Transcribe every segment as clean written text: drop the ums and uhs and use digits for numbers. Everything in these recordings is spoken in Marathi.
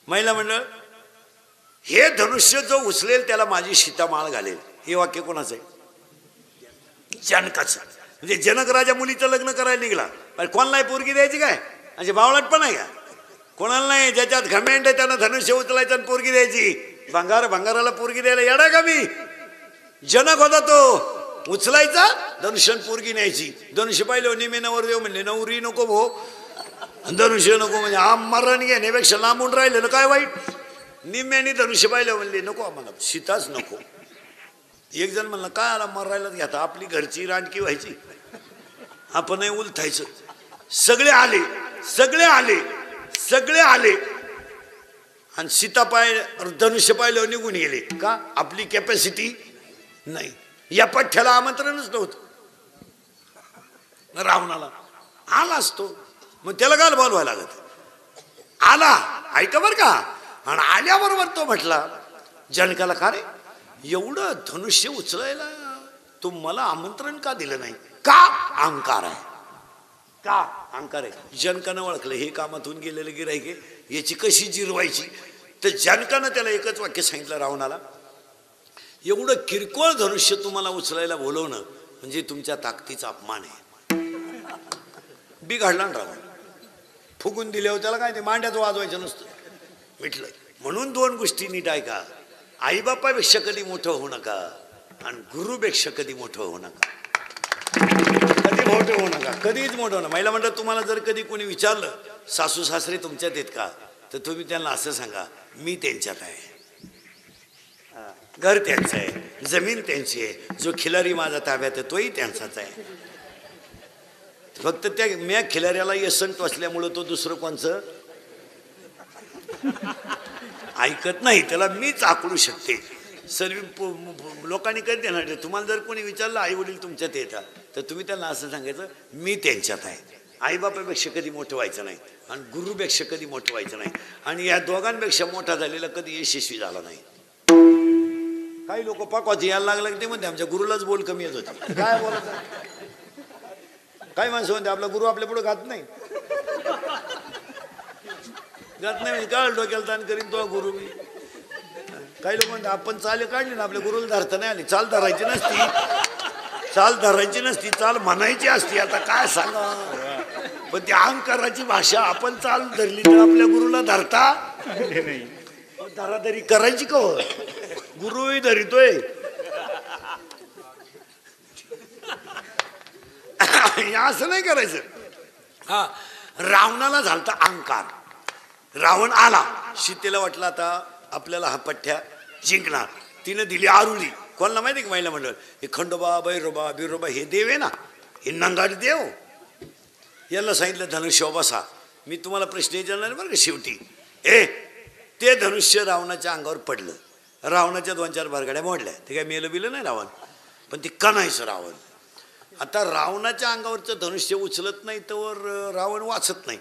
महिला मंडळ, हे धनुष्य जो उचलेल त्याला माझी सीता माळ घालेल. हे वाक्य कोणाचं आहे? जनकाचं. म्हणजे जनक राजा मुलीचं लग्न करायला निघाला, पण कोणालाही पोरगी द्यायची काय? म्हणजे बावळट पण आहे का? कोणाला नाही. ज्याच्यात घमेंड आहे त्यानं धनुष्य उचलायचं आणि पोरगी द्यायची. भंगाराला पोरगी द्यायला येडा का मी? जनक होता तो, उचलायचा धनुष्य पोरगी न्यायची. धनुष्य पाहिलं निमे नवर देव म्हणले नवरी नको भो, धनुष्य नको. म्हणजे मरण घेण्यापेक्षा लांबून राहिलेलं काय वाईट? निम्म्याने धनुष्य पाहिलं म्हणले नको आम्हाला, सीताच नको. एक जण म्हणलं काय आला मरायला घेता, आपली घरची रानकी व्हायची, आपणही उलथायचं. सगळे आले आणि सीता धनुष्य पाहिलं निघून गेले. का? आपली कॅपॅसिटी नाही. या पठ्ठ्याला आमंत्रणच नव्हतं. रावणाला आलाच तो, मग त्याला काय बोलवायला लागत? आला, ऐका बर का. आणि आल्याबरोबर तो म्हटला जनकाला, का रे एवढं धनुष्य उचलायला तू मला आमंत्रण का दिलं नाही? का? अहंकार आहे. का? अहंकार आहे. जनकानं ओळखलं हे कामातून गेलेलं गिऱ्हाईक आहे, याची कशी जिरवायची. तर जनकानं त्याला एकच वाक्य सांगितलं रावणाला, एवढं किरकोळ धनुष्य तुम्हाला उचलायला बोलवणं म्हणजे तुमच्या ताकदीचा अपमान आहे. बिघडला ना रावण, फुगून दिल्यावर त्याला काय ते मांड्यात वाजवायचं नसतं, मिटलं. म्हणून दोन गोष्टी नीट ऐका. आईबापापेक्षा कधी मोठं होऊ नका आणि गुरुपेक्षा कधी मोठं होऊ नका. कधी मोठं होऊ नका, कधीच मोठं होणार. महिला म्हणतात तुम्हाला जर कधी कोणी विचारलं सासू सासरे तुमच्यात आहेत का, तर तुम्ही त्यांना असं सांगा, मी त्यांच्यात आहे, घर त्यांचं आहे, जमीन त्यांची आहे, जो खिलारी माझा ताब्यात आहे तोही त्यांचाच आहे. फक्त त्या म्या खिलाऱ्याला यसंत असल्यामुळं तो दुसरं कोणचं ऐकत नाही, त्याला मीच आकडू शकते. सर्व लोकांनी कधी देणार. तुम्हाला जर कोणी विचारलं आई वडील तुमच्यात येतात, तर तुम्ही त्यांना असं सांगायचं, मी त्यांच्यात आहे. आईबापापेक्षा कधी मोठं व्हायचं नाही आणि गुरुपेक्षा कधी मोठं व्हायचं नाही. आणि या दोघांपेक्षा मोठा झालेला कधी यशस्वी झाला नाही. काही लोक पाकवाची यायला लागलं ते म्हणते आमच्या गुरुलाच बोल कमी येत होते. काय बोलत? काही माणसं म्हणते आपला गुरु आपल्या पुढे घात नाही म्हणजे काय डोक्याला ताण करीन तो गुरु मी. काही लोक म्हणते आपण चाल काढली ना आपल्या गुरुला धरता नाही आली. चाल धरायची नसती, चाल म्हणायची असती. आता काय सांगा, पण ती अहंकाराची भाषा. आपण चाल धरली तर आपल्या गुरुला धरता नाही, धराधरी करायची का? गुरुही धरितोय. असं नाही करायचं. हा, रावणाला झालता अहंकार. रावण आला, सीतेला वाटलं आता आपल्याला हा पठ्ठ्या जिंकणार. तिने दिली आरुली. कोणाला माहिती का महिला मंडळ, हे खंडोबा भैरोबा बिरोबा हे देव आहे ना, हे नंगाड देव. याला सांगितलं धनुष्य बसा. मी तुम्हाला प्रश्न विचारणार बरं का शेवटी. ते धनुष्य रावणाच्या अंगावर पडलं. रावणाच्या 2-4 भरगाड्या मोडल्या. ते काय मेलं बिलं नाही रावण, पण ते कणायचं रावण. आता रावणाच्या अंगावरचं धनुष्य उचलत नाही तर रावण वाचत नाही.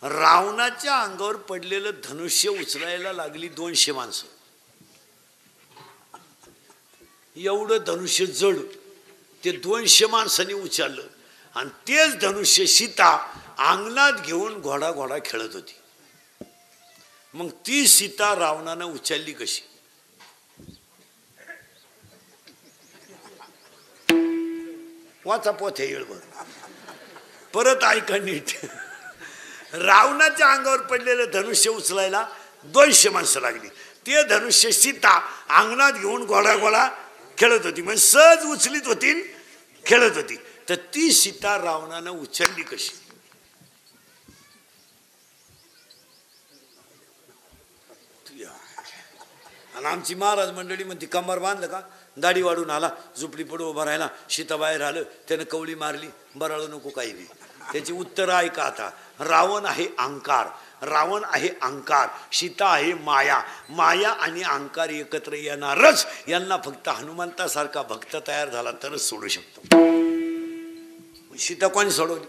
रावणाच्या अंगावर पडलेलं धनुष्य उचलायला लागली 200 माणसं. एवढं धनुष्य जड ते 200 माणसांनी उचललं. आणि तेच धनुष्य सीता अंगणात घेऊन घोडा खेळत होती. मग ती सीता रावणानं उचलली कशी? वाचा पोथे येळभर, परत ऐका नीट. रावणाच्या अंगावर पडलेलं धनुष्य उचलायला 200 माणसं लागली. ते धनुष्य सीता अंगणात घेऊन घोडा खेळत होती. म्हणजे सहज उचलीत होती, खेळत होती. तर ती सीता रावणानं उचलली कशी? आणि आमची महाराज मंडळी म्हणती कंबर बांधलं का, दाढी वाढून आला, झुपडी पडू उभा राहिला, सीता बाहेर आलं, त्यानं कवळी मारली, बराळू नको काही बी. त्याची उत्तर ऐका आता. रावण आहे अहंकार, सीता आहे माया आणि अहंकार एकत्र येणारच. यांना फक्त हनुमंतासारखा भक्त तयार झाला तरच सोडू शकतो. सीता कोणी सोडवली?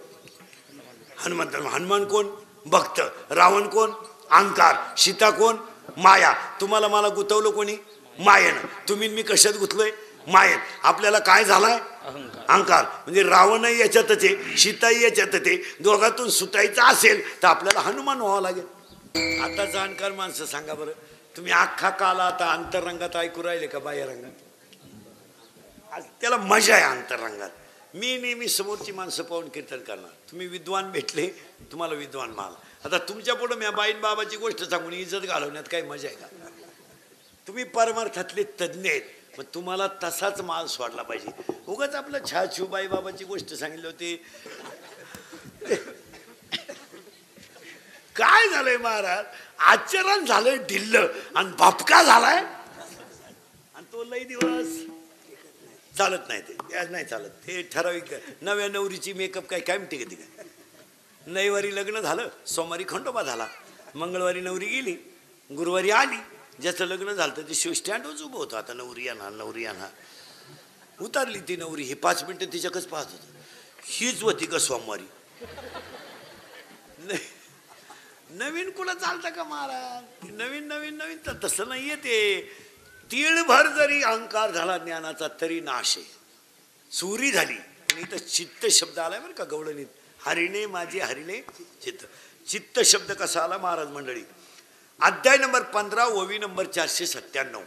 हनुमंत. हनुमान कोण? भक्त. रावण कोण? अहंकार. सीता कोण? माया. तुम्हाला मला गुतवलं कोणी? मायेनं. तुम्ही मी कशात गुतलोय? मायेत. आपल्याला काय झालाय? अहंकार. म्हणजे रावणही याच्यातच आहे, सीताही याच्यातच आहे. दोघातून सुटायचं असेल तर आपल्याला हनुमान व्हावं लागेल. आता जाणकार माणसं सांगा बरं, तुम्ही अख्खा काला आता अंतरंगात ऐकू राहिले का बाह्य रंगात? त्याला मजा आहे अंतरंगात. मी नेहमी समोरची माणसं पाहून कीर्तन करणार. तुम्ही विद्वान भेटले, तुम्हाला विद्वान माल. आता तुमच्या पुढं मी बाईन बाबाची गोष्ट सांगून इज्जत घालवण्यात काही मजा आहे का? तुम्ही परमार्थातले तज्ज्ञ आहेत, मग तुम्हाला तसाच माल सोडला पाहिजे. उगाच आपलं छाछू बाई बाबाची गोष्ट सांगितली होती. काय झालंय महाराज, आचरण झालंय ढिल्ल आणि बापका झालाय, आणि तो लई दिवस चालत नाही. ते नाही चालत, ते ठराविक. नव्या नवरीची मेकअप काय काय म्हणते का? काय रविवारी लग्न झालं, सोमवारी खंडोबा झाला, मंगळवारी नवरी गेली, गुरुवारी आली. ज्याचं लग्न झालं तर ते शिव स्टँडवरच उभं होतं. आता नवरी येणार नवरी येणार. उतारली ती नवरी, हे 5 मिनिटं तिच्याकच पाहत होतं. हीच होती का सोमवारी? नवीन कुठं चालतं का महाराज? नवीन नवीन नवीन तर तसं नाहीये ते. तीळभर जरी अहंकार झाला ज्ञानाचा तरी नाश आहे. चोरी झाली. आणि इथं चित्त शब्द आलाय बरं का गवळणीत. हरिणे माझे हरिणे चित्त. चित्त शब्द कसा आला महाराज मंडळी? अध्याय नंबर 15 ओवी नंबर 497.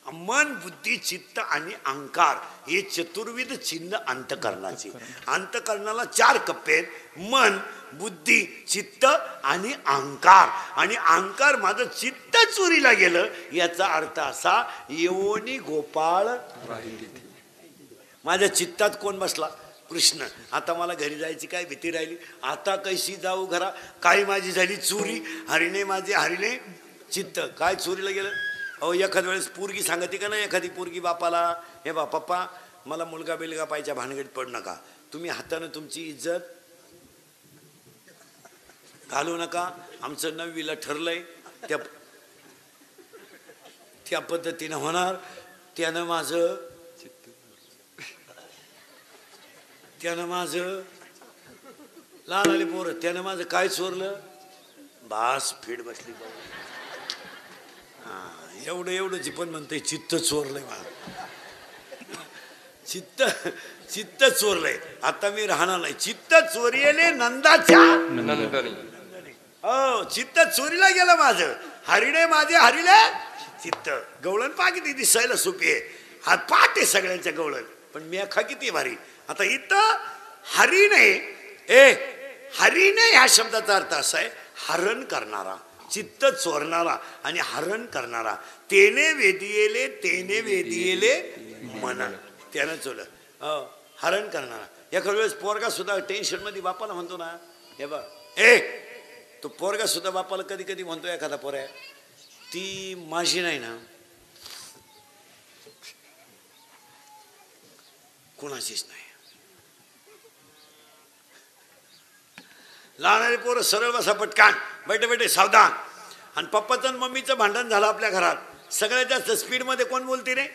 मन बुद्धी चित्त आणि अहंकार हे चतुर्विध चिन्ह अंतकरणाचे. अंतकरणाला 4 कप्पे आहेत. मन बुद्धी चित्त आणि अहंकार. आणि अहंकार माझं चित्त चोरीला गेलं याचा अर्थ असा, योनी गोपाळ माझ्या चित्तात कोण बसला? कृष्ण. आता मला घरी जायची काय भीती राहिली? आता कैसी जाऊ घरा? काय माझी झाली चोरी. हरिणे माझे हरिणे चित्त. काय चोरीला गेलं? अहो एखाद्या वेळेस पोरगी सांगते का ना, एखादी पोरगी बापाला, हे बा पप्पा मला मुलगा बिलगा पाहिजे, भानगडीत पड नका. तुम्ही हातानं तुमची इज्जत घालू नका. आमचं 9वीला ठरलंय, त्या पद्धतीनं होणार. त्यानं माझं लहान आले पोरं, त्यानं माझं काय चोरलं? बास फिड बसली. हा एवढं पण म्हणते चित्त चोरलंय मला. चित्त चोरलंय. आता मी राहणार नाही. चित्त चोरीले नंदाच्या हो, चित्त चोरीला गेलं माझं. हरिणे माझे हरिले चित्त. गवळण पा किती दिसायला सोपी आहे, हात पाठ आहे सगळ्यांच्या गवळण, पण मेखा किती भारी. आता इथं हरिणे ह्या शब्दाचा अर्थ असा आहे, हरण करणारा, चित्त चोरणारा आणि हरण करणारा. तेने वेदियेले मन. त्यानं चोरलं, हरण करणारा. एखाद्या वेळेस पोरगा सुद्धा टेन्शन मध्ये बापाला म्हणतो ना, हे बघ तो पोरगा सुद्धा बापाला कधी कधी म्हणतो, एखादा पोऱ्या ती माझी नाही ना, कोणाचीच नाही. लहानारे पोरं सरळ बसा पटकान, बैठे सावधान. आणि पप्पाचं आणि मम्मीचं भांडण झालं आपल्या घरात. सगळ्यात जास्त स्पीडमध्ये कोण बोलते रे?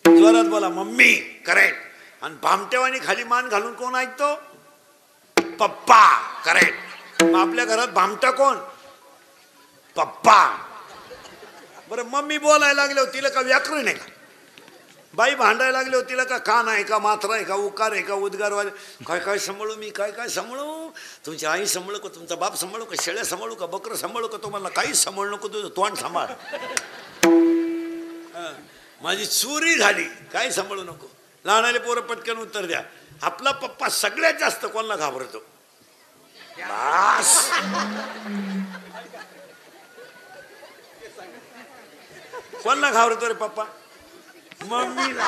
जोरात बोला मम्मी. करेक्ट. आणि भामटेवानी खाली मान घालून कोण ऐकतो? पप्पा. करेक्ट. मग आपल्या घरात भामटा कोण? पप्पा. बरं मम्मी बोलायला लागले तिला का व्याकरण आहे का? बाई भांडायला लागले होती तिला का कान आहे का, मात्रा आहे का, उकार आहे का, उद्गार वाले काय सांभाळू मी, काय सांभाळू? तुमची आई सांभाळू का, तुमचा बाप सांभाळू का, शेळ्या सांभाळू का, बकरं सांभाळू का? तुम्हाला काहीच सांभाळू नको, तुझं तोंड सांभाळ. माझी चोरी झाली, काही सांभाळू नको. लहानाले पोरं पटकन उत्तर द्या. आपला पप्पा सगळ्यात जास्त कोणाला घाबरतो? कोणाला घाबरतो रे पप्पा? मम्मीला.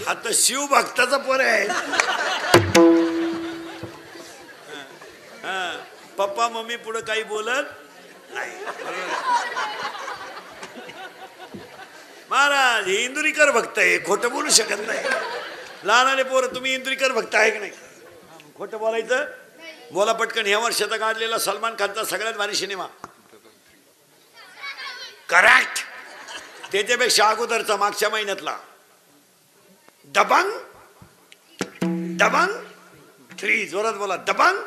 हा तर शिव भक्ताचा पोर आहे. पप्पा मम्मी पुढे काही बोलत नाही. महाराज हे इंदुरीकर भक्त आहे, खोटं बोलू शकत नाही. लहानाले पोरं तुम्ही इंदुरीकर भक्त आहे की नाही? खोटं बोलायचं? बोला पटकन. ह्या वर्षाचा काढलेला सलमान खानचा सगळ्यात भारी सिनेमा. करेक्ट. त्याच्यापेक्षा अगोदरचा मागच्या महिन्यातला दबंग 3. जोरात बोला दबंग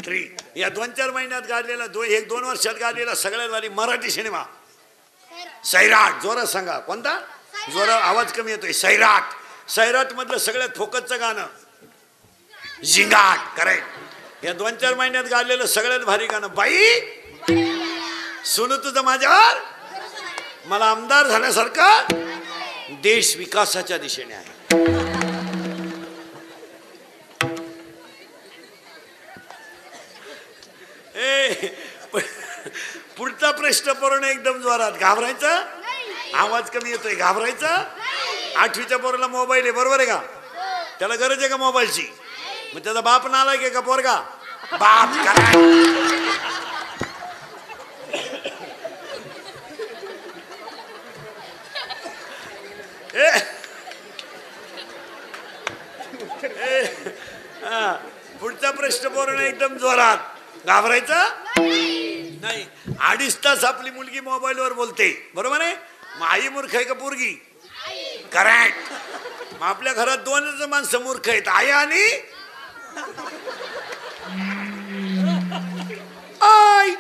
3. या 2-4 महिन्यात गाडलेला, 1-2 वर्षात गाडलेला सगळ्यात भारी मराठी सिनेमा सैराट. जोरात सांगा कोणता? जोरा आवाज कमी येतोय. सैराट. सैराट मधलं सगळ्यात फोकसचं गाणं झिंगाट. करेक्ट. या 2-4 महिन्यात गायलेलं सगळ्यात भारी गाणं बाई सुन तुझं माझ्यावर. मला आमदार झाल्यासारखं देश विकासाच्या दिशेने आहे. पुढचा प्रश्न पोरानं एकदम जोरात. घाबरायचं? आवाज कमी येतोय. घाबरायचं? 8वीच्या पोराला मोबाईल आहे, बरोबर आहे का? त्याला गरज आहे का मोबाईलची? मग त्याचा बाप नालायक आहे का पोरगा? बाप करा. पुढचा प्रश्न पोरानं एकदम जोरात. घाबरायचं नाही. 2.5 तास आपली मुलगी मोबाईलवर बोलते, बरोबर आहे? मग आई मूर्ख आहे का पोरगी? करेक्ट. मग आपल्या घरात 2च माणसं मूर्ख आहेत, आई आणि आई.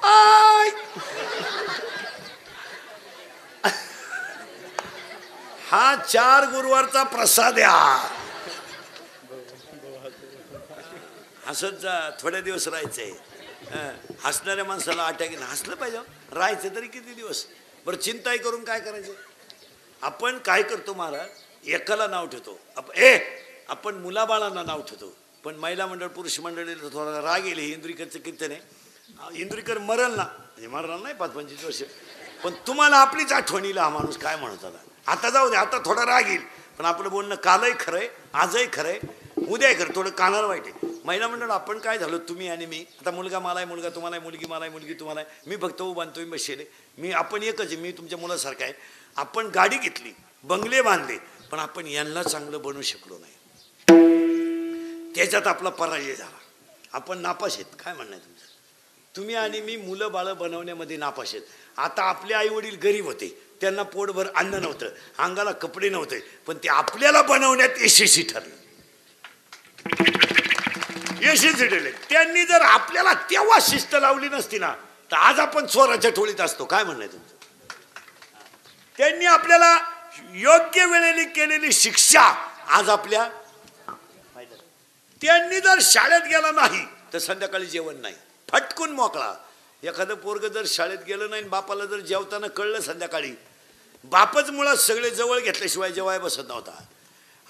आई हा 4 गुरुवारचा प्रसाद या. हसत जा. थोडे दिवस राहायचंय. हसणाऱ्या माणसाला अटॅक हसलं पाहिजे. राहायचं तरी किती दिवस? बरं चिंताही करून काय करायचं? आपण काय करतो महाराज, एकाला नाव ठेवतो. आपण मुलाबाळांना नाव ठेवतो, पण महिला मंडळ पुरुष मंडळीला थोडा राग येईल. इंद्रिकरचं कीर्तन आहे. इंद्रिकर मरल ना, मरणार नाही 5-25 वर्ष, पण तुम्हाला आपलीच आठवणीला हा माणूस काय म्हणत होता. आता जाऊ दे, आता थोडा राग येईल, पण आपलं बोलणं कालही खरंय, आजही खरंय, उद्याही खरं. थोडं कानाला वाईट आहे. महिला मंडळ आपण काय झालो, तुम्ही आणि मी. आता मुलगा मला आहे, मुलगा तुम्हाला आहे, मुलगी मला आहे, मुलगी तुम्हाला आहे. मी फक्त उभा तुम्ही बसले. आपण एकच आहे. मी तुमच्या मुलासारखा आहे. आपण गाडी घेतली, बंगले बांधले, पण आपण यांना चांगलं बनवू शकलो नाही. त्याच्यात आपला पराजय झाला. आपण नापास आहेत. काय म्हणणं आहे तुमचं? तुम्ही आणि मी मुलं बाळं बनवण्यामध्ये नापास आहेत. आता आपले आई वडील गरीब होते, त्यांना पोटभर अन्न नव्हतं, अंगाला कपडे नव्हते, पण ते आपल्याला बनवण्यात यशस्वी ठरले. यशस्वी ठरले. त्यांनी जर आपल्याला तेव्हा शिस्त लावली नसती ना, तर आज आपण चोराच्या टोळीत असतो. काय म्हणणं आहे तुमचं? त्यांनी आपल्याला योग्य वेळेने केलेली शिक्षा आज आपल्या. त्यांनी जर शाळेत गेला नाही तर संध्याकाळी जेवण नाही, फटकून मोकळा. एखादं पोरग जर शाळेत गेलं नाही, बापाला जर जेवताना कळलं संध्याकाळी, बापच मुळात सगळे जवळ घेतल्याशिवाय जेवाय बसत नव्हता.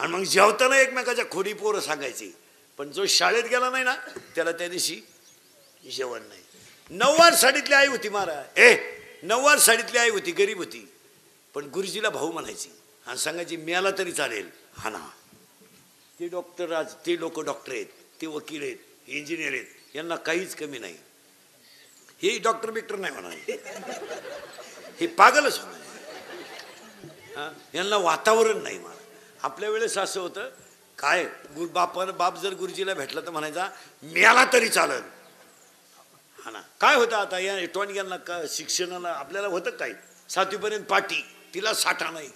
आणि मग जेवताना एकमेकाच्या खोडी पोरं सांगायची. पण जो शाळेत गेला नाही ना, त्याला त्या दिवशी जेवण नाही. 9वार साडीतली आई होती महाराज. 9वार साडीतली आई होती, गरीब होती, पण गुरुजीला भाऊ म्हणायची आणि सांगायची मेला तरी चालेल. हा ना, ते डॉक्टर, आज ते लोक डॉक्टर आहेत, ते वकील आहेत, इंजिनियर आहेत, यांना काहीच कमी नाही. हे डॉक्टर बिक्टर नाही म्हणाले, हे पागलच होणार. यांना वातावरण नाही म्हणा. आपल्या वेळेस असं होतं काय, बाप जर गुरुजीला भेटला तर म्हणायचा मेला तरी चालेल. हा ना. काय होतं आता या टोणग्यांना का शिक्षणाला आपल्याला होतं काय, 7वीपर्यंत पाटी, तिला साठा नाही,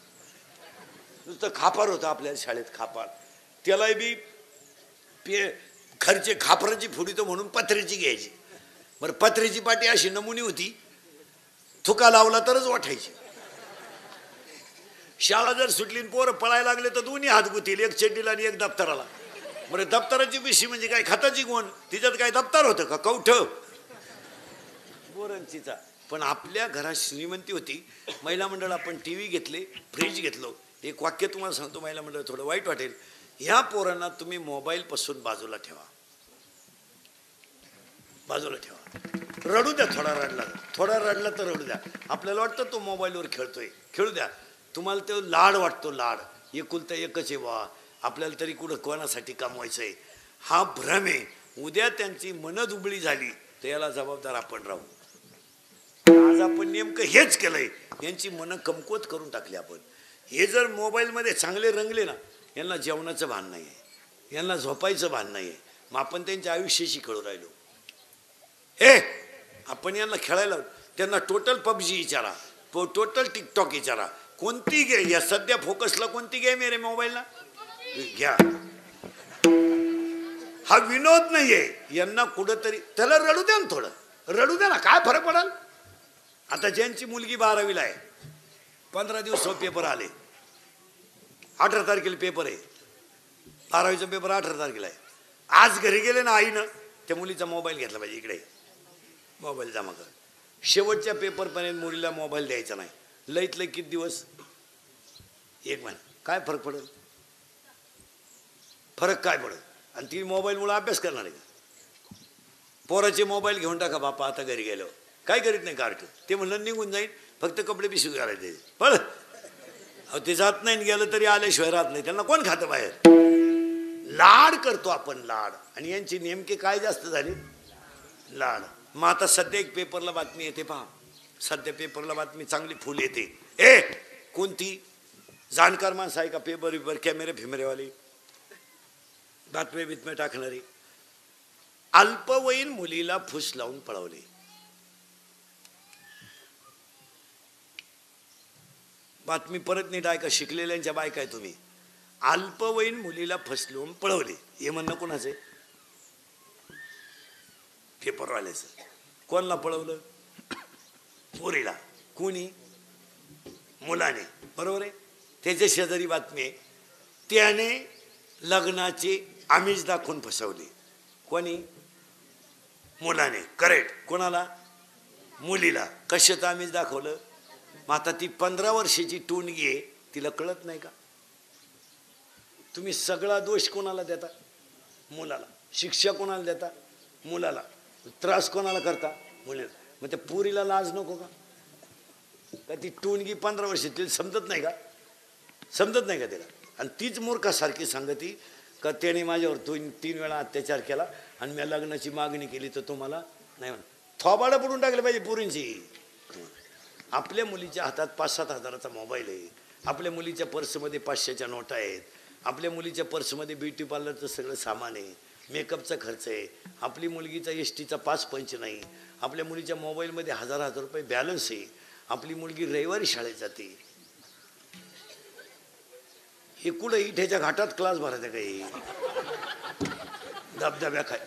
नुसतं खापार होतं आपल्या शाळेत. खापार त्याला बी घरचे खापराची फुडी तो म्हणून पत्र्याची घ्यायची. बरं, पत्र्याची पाटी अशी नमुनी होती, थुका लावला तरच वाटायची. शाळा जर सुटली पोरं पळायला लागले तर दोन्ही हात गुतील, एक चड्डीला आणि एक दप्तराला. बरं, दप्तराची पिशी म्हणजे काय, खताची गोण, तिच्यात काय दप्तर होतं का, कवठ बोरंचीचा. पण आपल्या घरात श्रीमंती होती. महिला मंडळ आपण टीव्ही घेतले, फ्रीज घेतलो. एक वाक्य तुम्हाला सांगतो, महिला मंडळ थोडं वाईट वाटेल. ह्या पोरांना तुम्ही मोबाईल पासून बाजूला ठेवा, बाजूला ठेवा. रडू द्या, थोडा रडला तर रडू द्या. आपल्याला वाटतं तो मोबाईलवर खेळतोय, खेळू द्या. तुम्हाला तो लाड वाटतो, लाड एकुलता एकच आहे वा, आपल्याला तरी कुठं कोणासाठी कमवायचंय, हा भ्रम आहे. उद्या त्यांची मन दुबळी झाली तर याला जबाबदार आपण राहू. आज आपण नेमकं हेच केलंय, यांची मन कमकुवत करून टाकली आपण. हे जर मोबाईलमध्ये चांगले रंगले ना, यांना जेवणाचं भान नाही आहे, यांना झोपायचं भान नाही आहे. मग आपण त्यांच्या आयुष्याशी खेळू राहिलो. आपण यांना खेळायला, त्यांना टोटल पबजी विचारा, टोटल टिकटॉक विचारा, कोणती गेम या सध्या फोकसला कोणती गेम आहे रे मोबाईलला, घ्या. हा विनोद नाहीये. यांना कुठंतरी त्याला रडू द्या ना, थोडं रडू द्या ना, काय फरक पडाल. आता ज्यांची मुलगी 12वीला आहे, 15 दिवस पेपर आले. 18 तारखेला पेपर आहे. 12वीचा पेपर 18 तारखेला आहे. आज घरी गेले ना आईनं त्या मुलीचा मोबाईल घेतला पाहिजे. इकडे मोबाईल जमा कर. शेवटच्या पेपरपर्यंत मुलीला मोबाईल द्यायचा नाही. लईत लई किती दिवस? 1 महिना. काय फरक पडेल? फरक काय पडेल? आणि ती मोबाईलमुळे अभ्यास करणार आहे का? पोराचे मोबाईल घेऊन टाका बापा आता घरी गेलो. काय करीत नाही कार्टून. ते म्हणलं निघून जाईल, फक्त कपडे पिशवी घालायचे. पण अहो ते जात नाही, गेलं तरी आल्याशिवाय राहत नाही. त्यांना कोण खातं बाहेर? लाड करतो आपण, लाड. आणि यांची नेमके काय जास्त झाले? लाड. मग आता सध्या एक पेपरला बातमी येते पहा. सध्या पेपरला बातमी चांगली फुल येते. कोणती? जाणकार माणसं आहे का? पेपर कॅमेरे फिमेरेवाली बातम्या टाकणारी. अल्पवयीन मुलीला फुस लावून पळवले. बातमी परत नीट ऐका. शिकलेल्यांच्या बायका आहे तुम्ही. अल्पवयीन मुलीला फसलवून पळवले. हे म्हणणं कोणाचं आहे? पेपरवाल्याचं. कोणाला पळवलं? पोरीला. कोणी? मुलाने. बरोबर आहे. त्याच्या शेजारी बातमी आहे. त्याने लग्नाचे आमिष दाखवून फसवले. कोणी? मुलाने. करेक्ट. कोणाला? मुलीला. कशाचं आमिष दाखवलं? मग आता ती 15 वर्षाची टोनगी आहे, तिला कळत नाही का? तुम्ही सगळा दोष कोणाला देता? मुलाला. शिक्षा कोणाला देता? मुलाला. त्रास कोणाला करता? मुलीला. मग त्या पोरीला लाज नको का? का ती टोनगी 15 वर्षाची समजत नाही का? समजत नाही का तिला? आणि तीच मूर्खासारखी सांगती का त्याने माझ्यावर 3 वेळा अत्याचार केला आणि मी लग्नाची मागणी केली तर तुम्हाला नाही म्हणा. थोबाडं पडून टाकलं पाहिजे पोरींची. आपल्या मुलीच्या हातात 5-7 हजाराचा मोबाईल आहे. आपल्या मुलीच्या पर्समध्ये 500च्या नोटा आहेत. आपल्या मुलीच्या पर्समध्ये ब्युटी पार्लरचं सगळं सामान आहे. मेकअपचा खर्च आहे. आपली मुलगीचा एसटीचा पास पंच नाही. आपल्या मुलीच्या मोबाईलमध्ये हजार रुपये बॅलन्स आहे. आपली मुलगी रविवारी शाळेत जाते. हे कुठं इठ्याच्या घाटात क्लास भरायचा काही धबधब्या खाय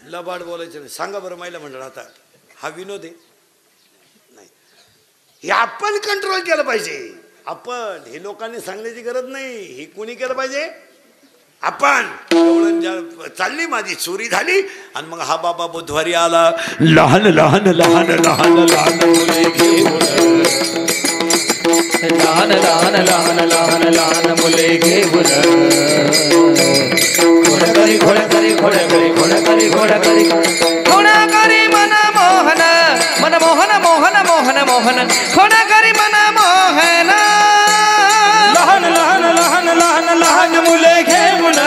लबाड बोलायचं नाही. सांगा बरं महिला मंडळ आता हा विनोद आहे? नाही. हे आपण कंट्रोल केलं पाहिजे. आपण. हे लोकांनी सांगण्याची गरज नाही. हे कोणी केलं पाहिजे? आपण. चालली माझी चोरी झाली आणि मग हा बाबा बुधवारी आला. लहान लहान लहान लहान लहान मुले घेऊन, लहान लहान लहान लहान लहान मुले घेऊन, घोडकरी घोडकरी घोडकरी घोडकरी घोडकरी घोडकरी मन मोहन मन मोहन मोहन मोहन मोहन घोडकरी मन मोहन. लहान लहान लहान लहान लहान मुले घेऊन,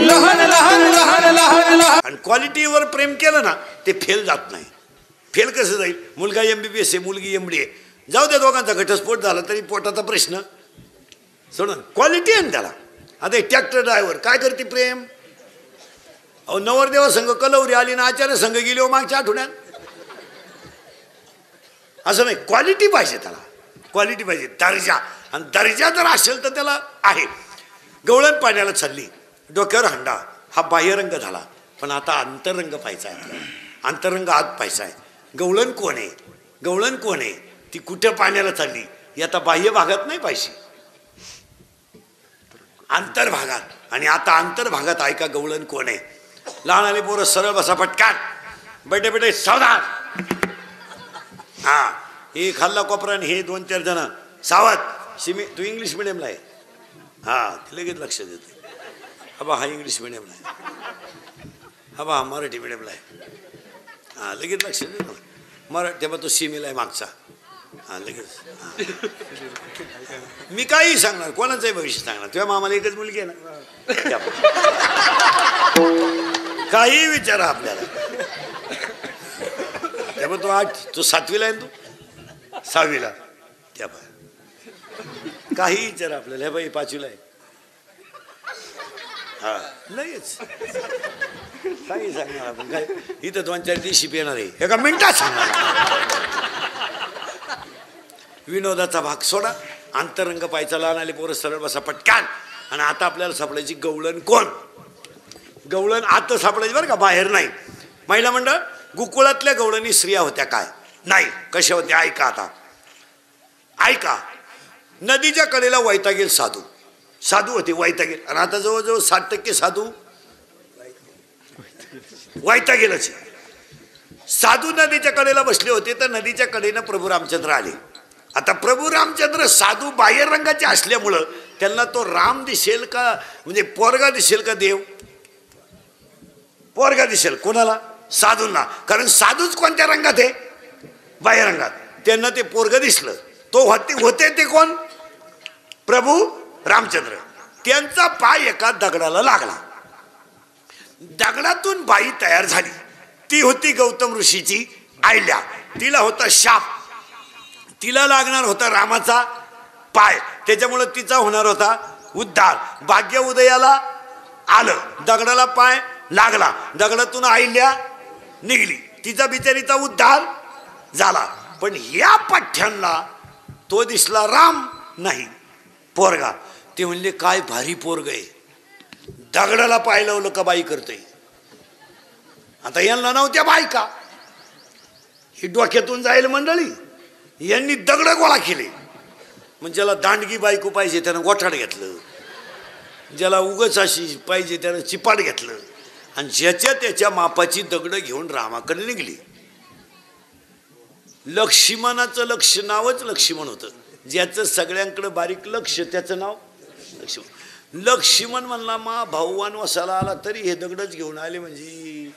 लहान लहान लहान लहान लहान. आणि क्वालिटीवर प्रेम केलं ना ते फेल जात नाही. फेल कसं जाईल? मुलगा MBBS आहे, मुलगी MD आहे. जाऊ द्या, दोघांचा घटस्फोट झाला तरी पोटाचा प्रश्न सोडून क्वालिटी आहे ना त्याला. आता एक ट्रॅक्टर ड्रायव्हर काय करते? प्रेम. अहो नवरदेवा संघ कलवरी आली ना आचार्य संघ गेली हो मागच्या आठवड्यात. असं नाही. क्वालिटी पाहिजे त्याला. क्वालिटी पाहिजे. दर्जा. आणि दर्जा जर असेल तर त्याला आहे. गवळण पाण्याला चालली, डोक्यावर हंडा. हा बाह्यरंग झाला. पण आता अंतरंग पाहायचा आहे आपल्याला. अंतरंग आत पाहायचा आहे. गवळण कोण आहे? गवळण कोण आहे? ती कुठं पाण्याला चालली ही आता बाह्य भागात नाही पाहिजे, अंतर्भागात. आणि आता अंतर्भागात ऐका गवळण कोण आहे. लहान आली पोरं सरळ बसा पटकान. बेटे बेटे सावधान. हा हे खाल्ला कोपरान हे 2-4 जण सावध. तू इंग्लिश मिडियमला आहे? हा ते लगेच लक्ष देते. हा इंग्लिश मिडियमला आहे. हा मराठी मिडियमला आहे. हा लगेच लक्ष देतो. मराठी तेव्हा तो सीमेला आहे मागचा. हा लगेच. मी काही सांगणार, कोणाचंही भविष्य सांगणार. तुझ्या मामाला एकच मुलगी आहे ना, काही विचारा आपल्याला. तेव्हा तो 7वीला आहे ना, तू 6वीला. त्या काही विचारा आपल्याला. हे बाई 5वीला आहे. हा लगेच काही सांगणार आपण. काय इथं 2-4 दिवशी येणार आहे, एका मिनिटात सांगणार. विनोदाचा भाग सोडा. अंतरंग पाहायचा. लहान आले पोरं सरळ बसा पटकान. आणि आता आपल्याला सापडायची गवळण कोण? गवळण आता सापडायची बरं का, बाहेर नाही. महिला मंडळ गोकुळातल्या गवळणी स्त्रिया होत्या काय? नाही. कशा होत्या ऐका आता, ऐका. नदीच्या कडेला वैतागेल साधू, साधू होते वैतागेल. आणि आता जवळजवळ 60% साधू वैतागेलच. साधू नदीच्या कडेला बसले होते तर नदीच्या कडेनं प्रभू रामचंद्र आले. आता प्रभू रामचंद्र साधू बाह्य रंगाचे असल्यामुळं त्यांना तो राम दिसेल का म्हणजे पोरगा दिसेल का देव? पोरगा दिसेल. कोणाला? साधूंना. कारण साधूच कोणत्या रंगात आहे? बाह्य रंगात. त्यांना ते पोरग दिसलं. तो होते ते कोण? प्रभू रामचंद्र. त्यांचा पाय एका दगडाला लागला. दगडातून बाई तयार झाली. ती होती गौतम ऋषीची आयल्या. तिला होता शाप, तिला लागणार होता रामाचा पाय, त्याच्यामुळे तिचा होणार होता उद्धार. भाग्य उदयाला आलं. दगडाला पाय लागला, दगडातून आयल्या निघली, तिचा बिचारीचा उद्धार झाला. पण या पठ्ठ्यांना तो दिसला राम नाही, पोरगा. ते म्हणले काय भारी पोरग आहे, दगडाला पाय लावलं का बाई करतोय. आता यांना नव्हत्या बायका, ही डोक्यातून जाईल मंडळी. यांनी दगड गोळा केले. म्हणजे ज्याला दांडगी बायको पाहिजे त्यानं गोठाड घेतलं, ज्याला उगच अशी पाहिजे त्यानं चिपाड घेतलं, आणि ज्याच्या त्याच्या मापाची दगड घेऊन रामाकडे निघली. लक्ष्मणाचं लक्ष नावच लक्ष्मण होतं. ज्याचं सगळ्यांकडे बारीक लक्ष त्याचं नाव लक्ष्मण. लक्ष्मण म्हणला मा भाऊवान वसाला आला तरी हे दगडच घेऊन आले, म्हणजे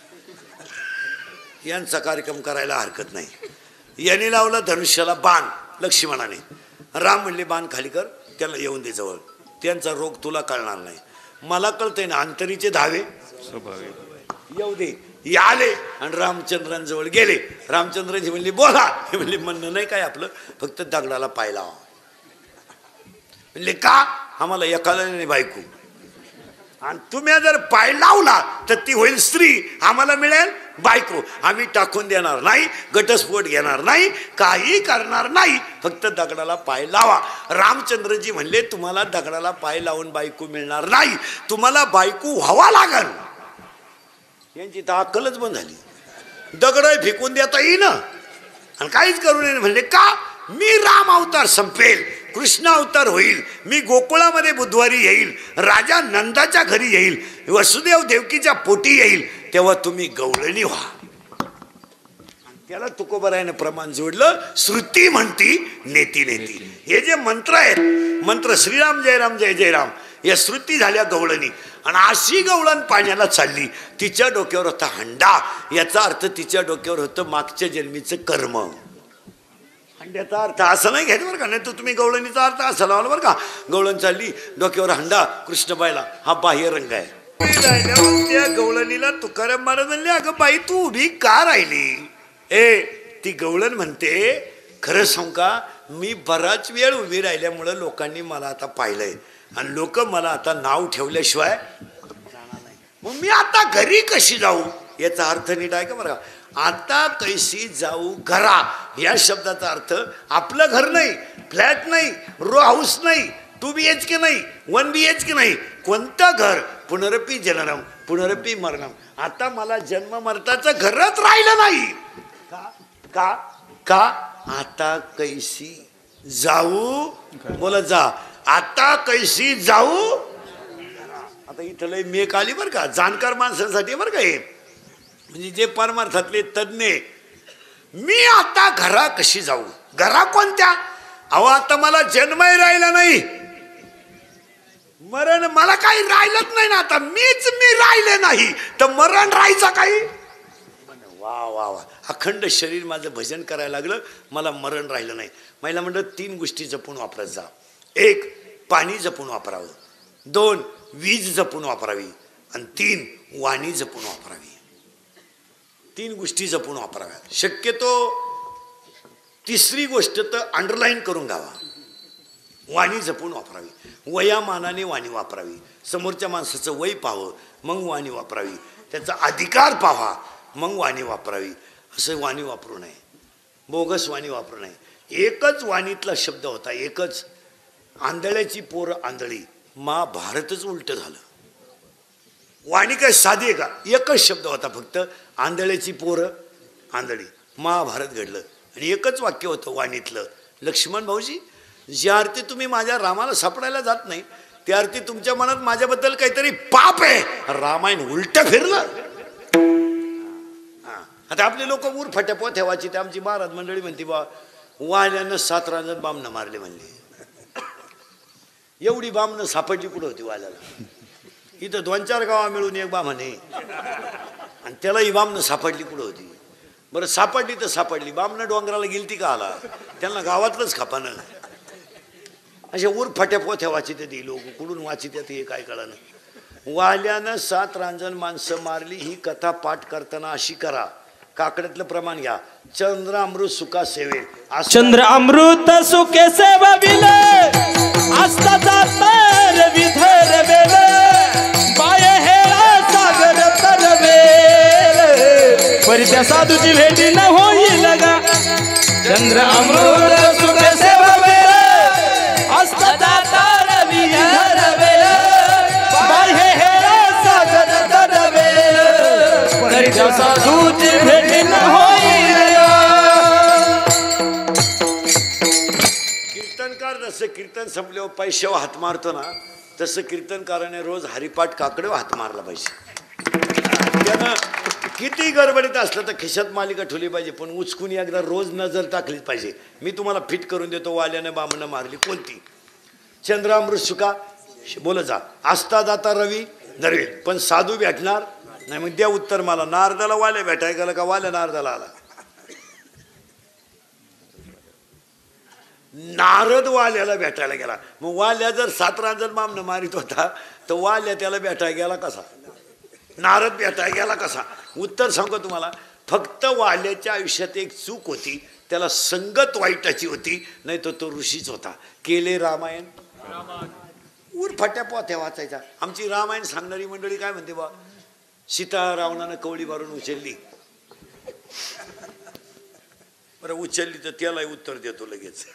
यांचा कार्यक्रम करायला हरकत नाही. याने लावला धनुष्याला बाण लक्ष्मणाने. राम म्हणले बाण खाली कर, त्याला येऊन दे जवळ, त्यांचा रोग तुला कळणार नाही. मला कळतंय ना, अंतरीचे धावे येऊ दे. आले आणि रामचंद्रांजवळ गेले. रामचंद्रांची म्हणले बोला. हे म्हणले म्हणणं नाही काय आपलं, फक्त दगडाला पाय लावा. म्हणले का? आम्हाला एकाला नाही बायको, आणि तुम्ही जर पाय लावला तर ती होईल स्त्री, आम्हाला मिळेल बायको. आम्ही टाकून देणार नाही, घटस्फोट घेणार नाही, काही करणार नाही, फक्त दगडाला पाय लावा. रामचंद्रजी म्हणले तुम्हाला दगडाला पाय लावून बायको मिळणार नाही, तुम्हाला बायको व्हावा लागल. यांची तर अक्कलच बंद झाली. दगड फेकून देता येईन आणि काहीच करू नये. म्हणले का? मी राम अवतार संपेल, कृष्ण अवतार होईल, मी गोकुळामध्ये बुधवारी येईल, राजा नंदाच्या घरी येईल, वसुदेव देवकीच्या पोटी येईल, तेव्हा तुम्ही गवळणी व्हा. त्याला तुकोबरायाने प्रमाण जोडलं. श्रुती म्हणती नेती नेती. हे जे मंत्र आहेत, मंत्र श्रीराम जय राम जय जय राम, या श्रुती झाल्या गवळणी. आणि अशी गवळण पाण्याला चालली. तिच्या डोक्यावर होता हंडा, याचा अर्थ तिच्या डोक्यावर होतं मागच्या जन्मीचं कर्म. हंड्याचा अर्थ असं नाही घ्यायचं बरं का, नाही तर तुम्ही गवळणीचा अर्थ असं लावला बरं का. गवळण चालली, डोक्यावर हंडा, कृष्णबाईला हा बाह्य रंग आहे. त्या गवळणीला तुकाराम महाराज म्हणले अगं बाई तू उभी का राहिली? ती गवळण म्हणते खरं सांगू का, मी बराच वेळ उभी राहिल्यामुळं लोकांनी मला आता पाहिलंय, आणि लोक मला आता नाव ठेवल्याशिवाय जाणार नाही. मग मी आता घरी कशी जाऊ? याचा अर्थ नीट आहे का बरं. आता कैसी जाऊ घरा, या शब्दाचा अर्थ आपलं घर नाही, फ्लॅट नाही, रो हाऊस नाही, 2 BHK नाही, 1 BHK नाही, कोणतं घर? पुनरपी जननम पुनरपी मरणम. आता मला जन्म मरताचं घरच राहिलं नाही. का का का आता कैसी जाऊ? बोला जा. आता कैसी जाऊ? आता इथं लय मेक आली बरं का, जाणकार माणसांसाठी बरं का हे, म्हणजे जे परमार्थातले तज्ञ. मी आता घरा कशी जाऊ? घरा कोणत्या? अहो आता मला जन्मही राहिला नाही, मरण मला काही राहिलंच नाही ना. आता मीच मी राहिले नाही तर मरण राहायचं काही? वा वा वा. अखंड शरीर माझं भजन करायला लागलं, मला मरण राहिलं नाही. महिला म्हणलं 3 गोष्टी जपून वापरत जा. 1 पाणी जपून वापरावं, 2 वीज जपून वापरावी, आणि 3 वाणी जपून वापरावी. 3 गोष्टी जपून वापराव्या. शक्यतो 3री गोष्ट तर अंडरलाईन करून घ्यावा. वाणी जपून वापरावी. वयामानाने वाणी वापरावी. समोरच्या माणसाचं वय पाहावं मग वाणी वापरावी, त्याचा अधिकार पाहा मग वाणी वापरावी. असं वाणी वापरू नये, बोगस वाणी वापरू नये. एकच वाणीतला शब्द होता, एकच. आंधळ्याची पोरं आंधळी, महाभारतच उलट झालं. वाणी काय साधी आहे का? एकच शब्द होता फक्त, आंधळ्याची पोरं आंधळी. महाभारत घडलं आणि एकच वाक्य होतं वाणीतलं, लक्ष्मण भाऊजी, ज्या अर्थी तुम्ही माझ्या रामाला सापडायला जात नाही त्या अर्थी तुमच्या मनात माझ्याबद्दल काहीतरी पाप आहे. रामायण उलट फिरलं. आता आपले लोक उरफाट्या पोथ्या वाचित. आमची महाराज मंडळी म्हणते बा वाल्यानं 7 रांजण बामणं मारले म्हणले. एवढी बामणं सापडली कुठं होती वाल्याला? इथं 2-4 गावा मिळून एक बामण आहे आणि त्याला ही बामणं सापडली कुठं होती? बरं सापडली तर सापडली, बामणं डोंगराला गेलती का आला? त्यांना गावातलंच खपानं. अशा उरफाट्या पोथ्या वाचित ती लोक कुठून वाचित हे काय कळलं. वाल्यानं 7 रांजण माणसं मारली ही कथा पाठ करताना अशी करा. काकड्यातलं प्रमाण घ्या. चंद्र अमृत सुका सेवे. चंद्र अमृत सुखे सेविल असता तर विधर वेल बाय हेरा सागर तरवेल परी त्या साधूची भेटी न होईल गा. चंद्र अमृत सुखे सेविल असता तर विधर वेल बाय हेरा सागर तरवेल परी त्या साधूची भेटी न होईल गा. जसं कीर्तन संपल्यावर पैशावर हात मारतो ना तसं कीर्तनकाराने रोज हरिपाठ काकड्यावर हात मारला पाहिजे. त्यानं किती गडबडीत असलं तर खिशात मालिका ठेवली पाहिजे पण उचकून एकदा रोज नजर टाकलीच पाहिजे. मी तुम्हाला फिट करून देतो. वाल्यानं बामणं मारली कोणती? चंद्रामृत सुका बोलत जा. आस्था दाता रवी दरवेल. पण साधू भेटणार नाही. मग द्या उत्तर मला. नारदाला वाल्या भेटायला गेला का वाल्या नारदाला आला? नारद वाल्याला भेटायला गेला. मग वाल्या जर 7 रांजण बामणं मारित होता तर वाल्या त्याला भेटायला गेला कसा? नारद भेटायला गेला कसा? उत्तर सांगतो तुम्हाला. फक्त वाल्याच्या आयुष्यात एक चूक होती. त्याला संगत वाईटाची होती. नाही तर तो ऋषीच होता. केले रामायण उरफाट्या पोथ्या वाचायचा. आमची रामायण सांगणारी मंडळी काय म्हणते बा? सीता रावणानं कवळी मारून उचलली. बरं उचलली तर त्यालाही उत्तर देतो लगेच.